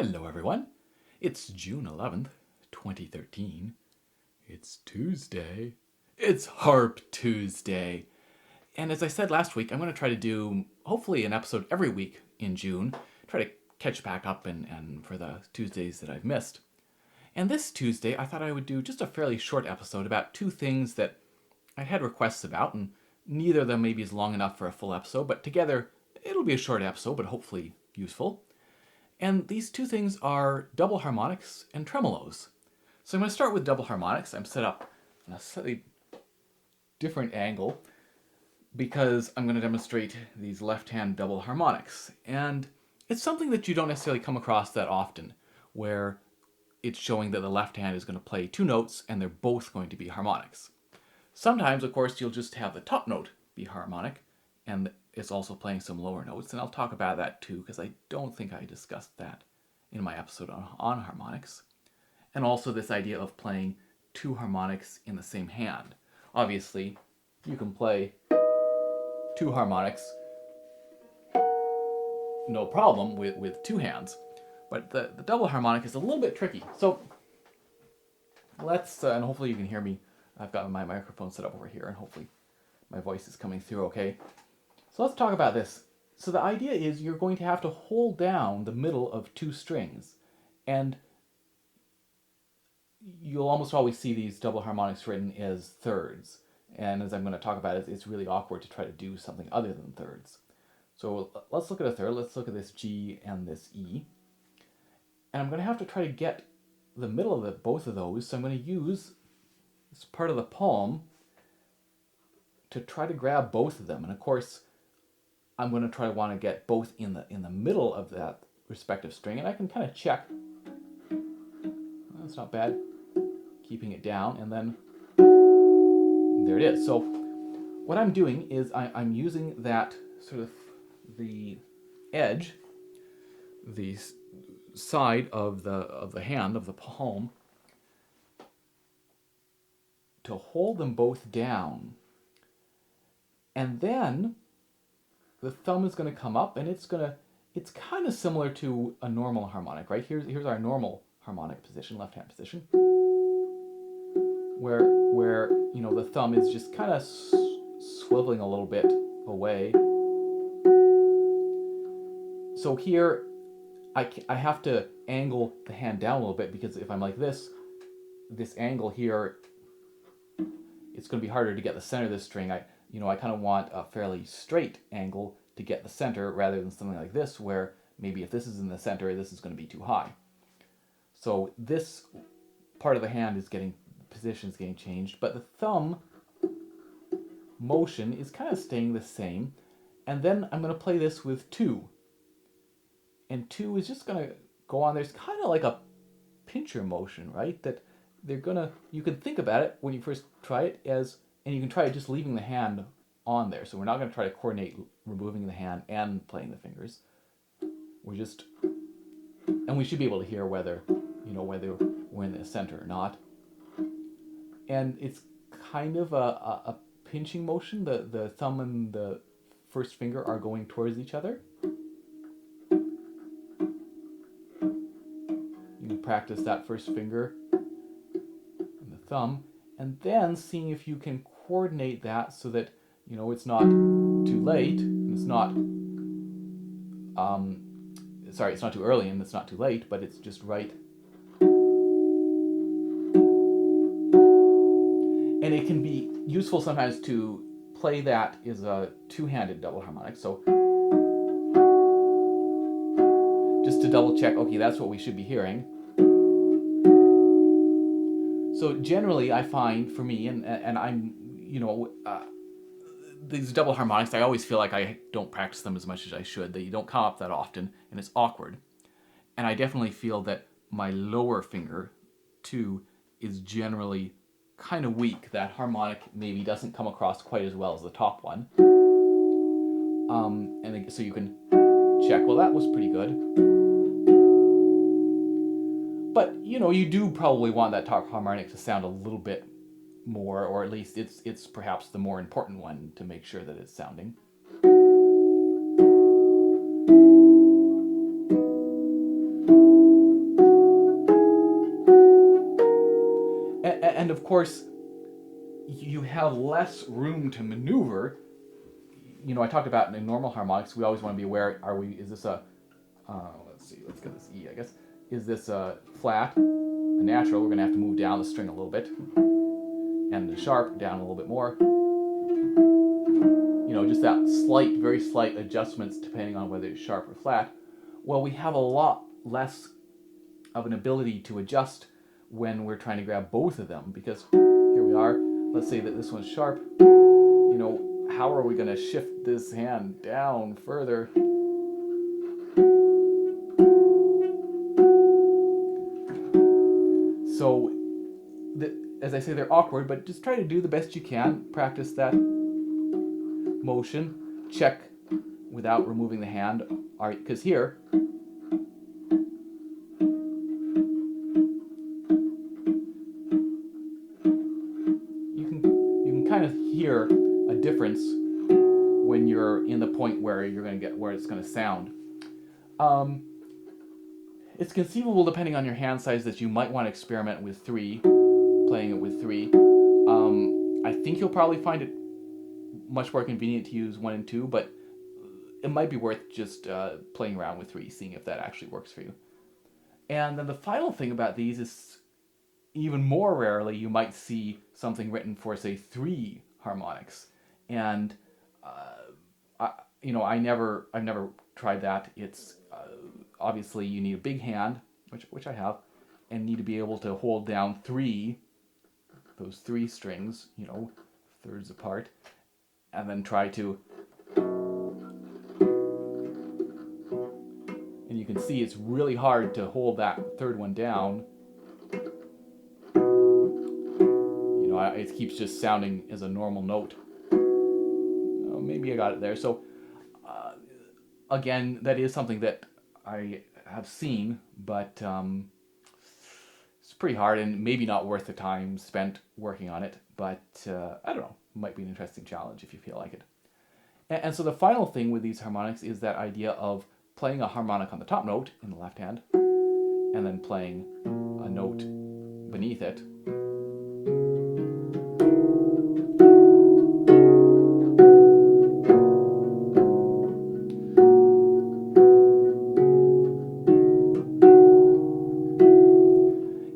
Hello everyone, it's June 11th, 2013. It's Tuesday. It's Harp Tuesday. And as I said last week, I'm going to try to do hopefully an episode every week in June, try to catch back up and for the Tuesdays that I've missed. And this Tuesday, I thought I would do just a fairly short episode about two things that I had requests about, and neither of them maybe is long enough for a full episode, but together it'll be a short episode, but hopefully useful. And these two things are double harmonics and tremolos. So I'm going to start with double harmonics. I'm set up in a slightly different angle because I'm going to demonstrate these left-hand double harmonics. And it's something that you don't necessarily come across that often, where it's showing that the left hand is going to play two notes and they're both going to be harmonics. Sometimes, of course, you'll just have the top note be harmonic and it's also playing some lower notes, and I'll talk about that too because I don't think I discussed that in my episode on harmonics. And also this idea of playing two harmonics in the same hand. Obviously, you can play two harmonics no problem with two hands, but the double harmonic is a little bit tricky. So let's, and hopefully you can hear me. I've got my microphone set up over here and hopefully my voice is coming through okay. So let's talk about this. So the idea is you're going to have to hold down the middle of two strings, and you'll almost always see these double harmonics written as thirds. And as I'm going to talk about it, it's really awkward to try to do something other than thirds. So let's look at a third. Let's look at this G and this E. And I'm going to have to try to get the middle of both of those. So I'm going to use this part of the palm to try to grab both of them. And of course, I'm going to want to get both in the middle of that respective string, and I can kind of check. That's not bad. Keeping it down, and then there it is. So what I'm doing is I'm using that sort of the edge, the side of the hand of the palm, to hold them both down, and then the thumb is going to come up, and it's kind of similar to a normal harmonic, right? Here's our normal harmonic position, left hand position, where the thumb is just kind of swiveling a little bit away. So here, I have to angle the hand down a little bit, because if I'm like this angle here, it's going to be harder to get the center of this string. I kind of want a fairly straight angle to get the center rather than something like this, where maybe if this is in the center, this is going to be too high. So this part of the hand is position is getting changed, but the thumb motion is kind of staying the same. And then I'm going to play this with two. And two is just going to go on. There's kind of like a pincher motion, right? That you can think about it when you first try it and you can try it just leaving the hand on there. So we're not going to try to coordinate removing the hand and playing the fingers. And we should be able to hear whether we're in the center or not. And it's kind of a pinching motion. The thumb and the first finger are going towards each other. You can practice that first finger and the thumb, and then seeing if you can coordinate that so that it's not too late, and it's not it's not too early and it's not too late, but it's just right. And it can be useful sometimes to play that as a two-handed double harmonic. So just to double check, okay, that's what we should be hearing. So generally I find for me, and I'm, these double harmonics, I always feel like I don't practice them as much as I should. They don't come up that often, and it's awkward. And I definitely feel that my lower finger, two, is generally kind of weak. That harmonic maybe doesn't come across quite as well as the top one. And so you can check, well, that was pretty good. But, you do probably want that top harmonic to sound a little bit more, or at least it's perhaps the more important one to make sure that it's sounding. of course, you have less room to maneuver. I talked about in normal harmonics, we always want to be aware, is this let's see, let's get this E, I guess. Is this a flat, a natural? We're going to have to move down the string a little bit. And the sharp down a little bit more. Just that slight, very slight adjustments depending on whether it's sharp or flat. Well, we have a lot less of an ability to adjust when we're trying to grab both of them, because here we are. Let's say that this one's sharp. How are we going to shift this hand down further? So, as I say, they're awkward, but just try to do the best you can. Practice that motion. Check without removing the hand. All right, because here, you can kind of hear a difference when you're in the point where you're going to get where it's going to sound. It's conceivable, depending on your hand size, that you might want to experiment with 3, playing it with 3. I think you'll probably find it much more convenient to use 1 and 2, but it might be worth just playing around with 3, seeing if that actually works for you. And then the final thing about these is, even more rarely, you might see something written for, say, 3 harmonics. And I've never tried that. It's obviously you need a big hand, which I have, and need to be able to hold down those 3 strings, thirds apart, and then try to. And you can see it's really hard to hold that third one down. It keeps just sounding as a normal note. Maybe I got it there. So, again, that is something that I have seen, but it's pretty hard and maybe not worth the time spent working on it. But I don't know, might be an interesting challenge if you feel like it. And so the final thing with these harmonics is that idea of playing a harmonic on the top note in the left hand, and then playing a note beneath it.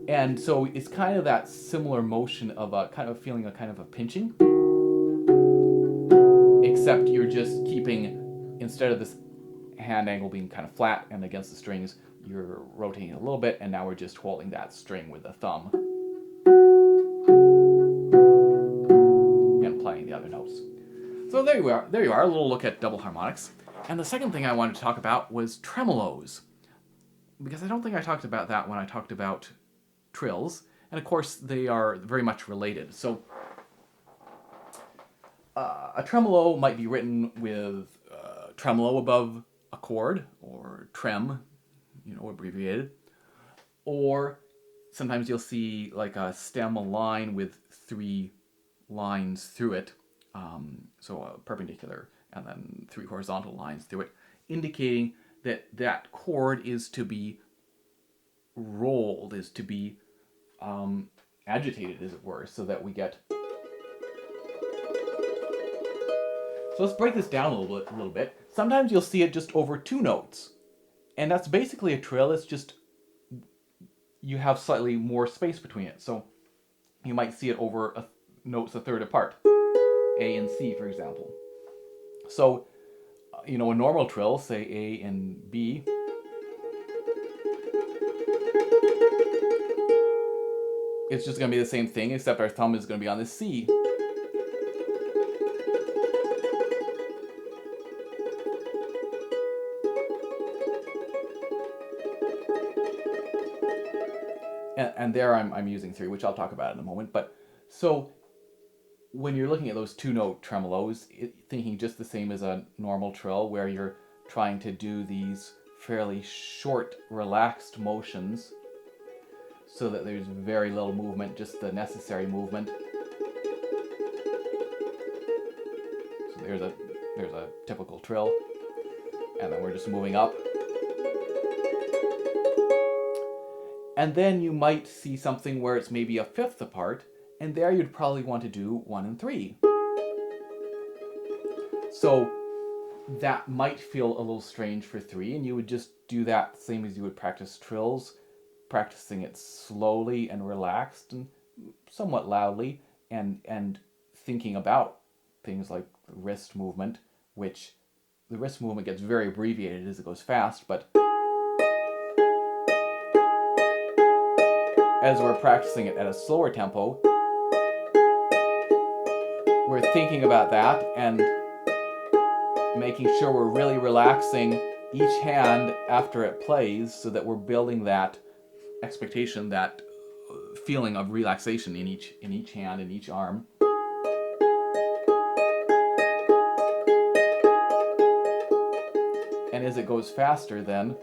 And so it's kind of that similar motion of a kind of feeling a kind of a pinching, except you're just keeping, instead of this hand angle being kind of flat and against the strings, you're rotating a little bit, and now we're just holding that string with the thumb and playing the other notes. So there you are, a little look at double harmonics. And the second thing I wanted to talk about was tremolos, because I don't think I talked about that when I talked about trills, and of course they are very much related. So a tremolo might be written with tremolo above a chord, or trem, abbreviated, or sometimes you'll see like a stem, a line with 3 lines through it, so a perpendicular and then 3 horizontal lines through it, indicating that that chord is to be rolled, is to be agitated, as it were, so that we get. So let's break this down a little bit. Sometimes you'll see it just over 2 notes, and that's basically a trill. It's just you have slightly more space between it. So you might see it over notes a third apart, A and C, for example. So a normal trill, say A and B, it's just going to be the same thing, except our thumb is going to be on the C. And there I'm using 3, which I'll talk about in a moment. But so when you're looking at those 2-note tremolos, thinking just the same as a normal trill, where you're trying to do these fairly short, relaxed motions, so that there's very little movement, just the necessary movement. So there's a typical trill, and then we're just moving up. And then you might see something where it's maybe a fifth apart, And there you'd probably want to do 1 and 3. So that might feel a little strange for 3, and you would just do that same as you would practice trills, practicing it slowly and relaxed and somewhat loudly, and thinking about things like wrist movement, which the wrist movement gets very abbreviated as it goes fast, but as we're practicing it at a slower tempo, we're thinking about that and making sure we're really relaxing each hand after it plays so that we're building that expectation, that feeling of relaxation in each hand, in each arm. And as it goes faster, then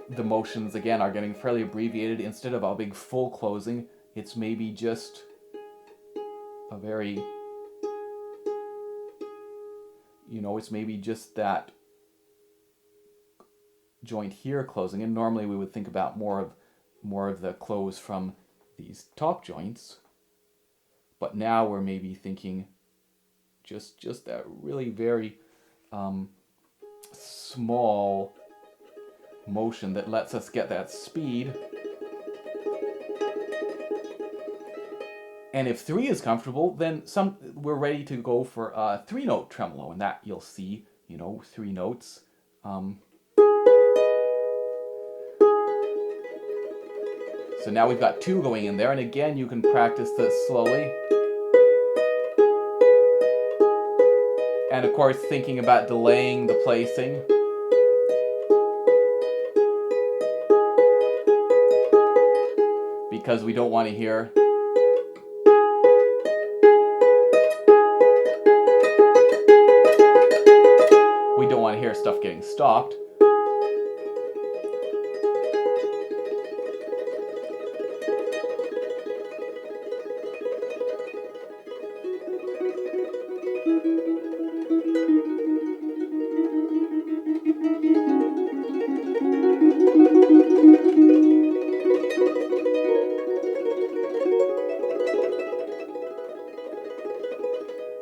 the motions again are getting fairly abbreviated. Instead of a big full closing, it's maybe just a very, it's maybe just that joint here closing. And normally we would think about more of the close from these top joints, but now we're maybe thinking just that really very small motion that lets us get that speed. And if 3 is comfortable, then we're ready to go for a 3-note tremolo, and that you'll see, 3 notes. So now we've got 2 going in there, and again you can practice this slowly. And of course thinking about delaying the placing. Because we don't want to hear stuff getting stopped.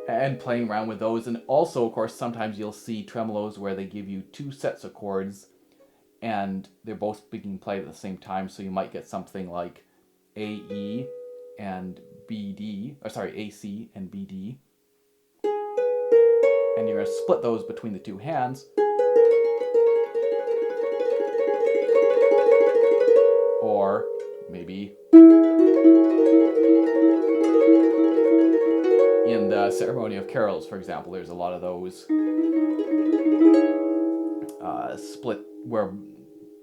And playing around with those. And also, of course, sometimes you'll see tremolos where they give you 2 sets of chords and they're both being played at the same time. So you might get something like AE and BD, or sorry, AC and BD. And you're going to split those between the 2 hands. Or maybe in the Ceremony of Carols, for example, there's a lot of those split where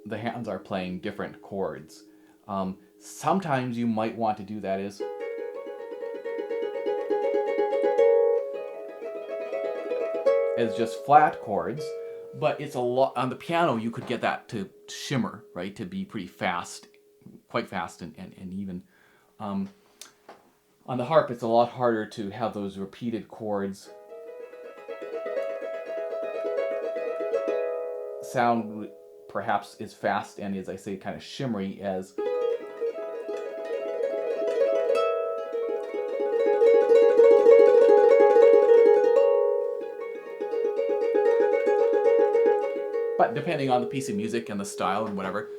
the hands are playing different chords. Sometimes you might want to do that as just flat chords, but it's a lot on the piano. You could get that to shimmer, right, to be pretty fast, quite fast and even. On the harp, it's a lot harder to have those repeated chords sound perhaps as fast and, as I say, kind of shimmery as but depending on the piece of music and the style and whatever,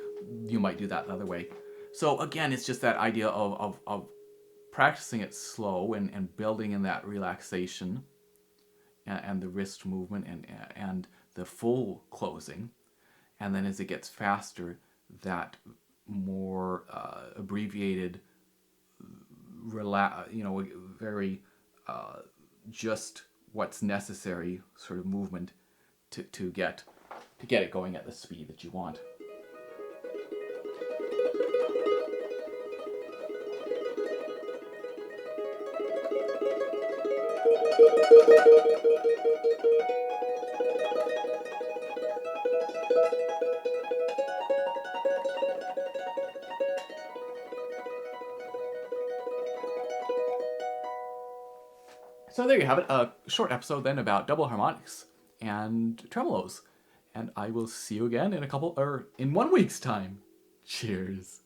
you might do that the other way. So again, it's just that idea of practicing it slow and building in that relaxation and the wrist movement and the full closing, and then as it gets faster, that more abbreviated, very just what's necessary sort of movement to get it going at the speed that you want. So there you have it, a short episode then about double harmonics and tremolos. And I will see you again in 1 week's time. Cheers.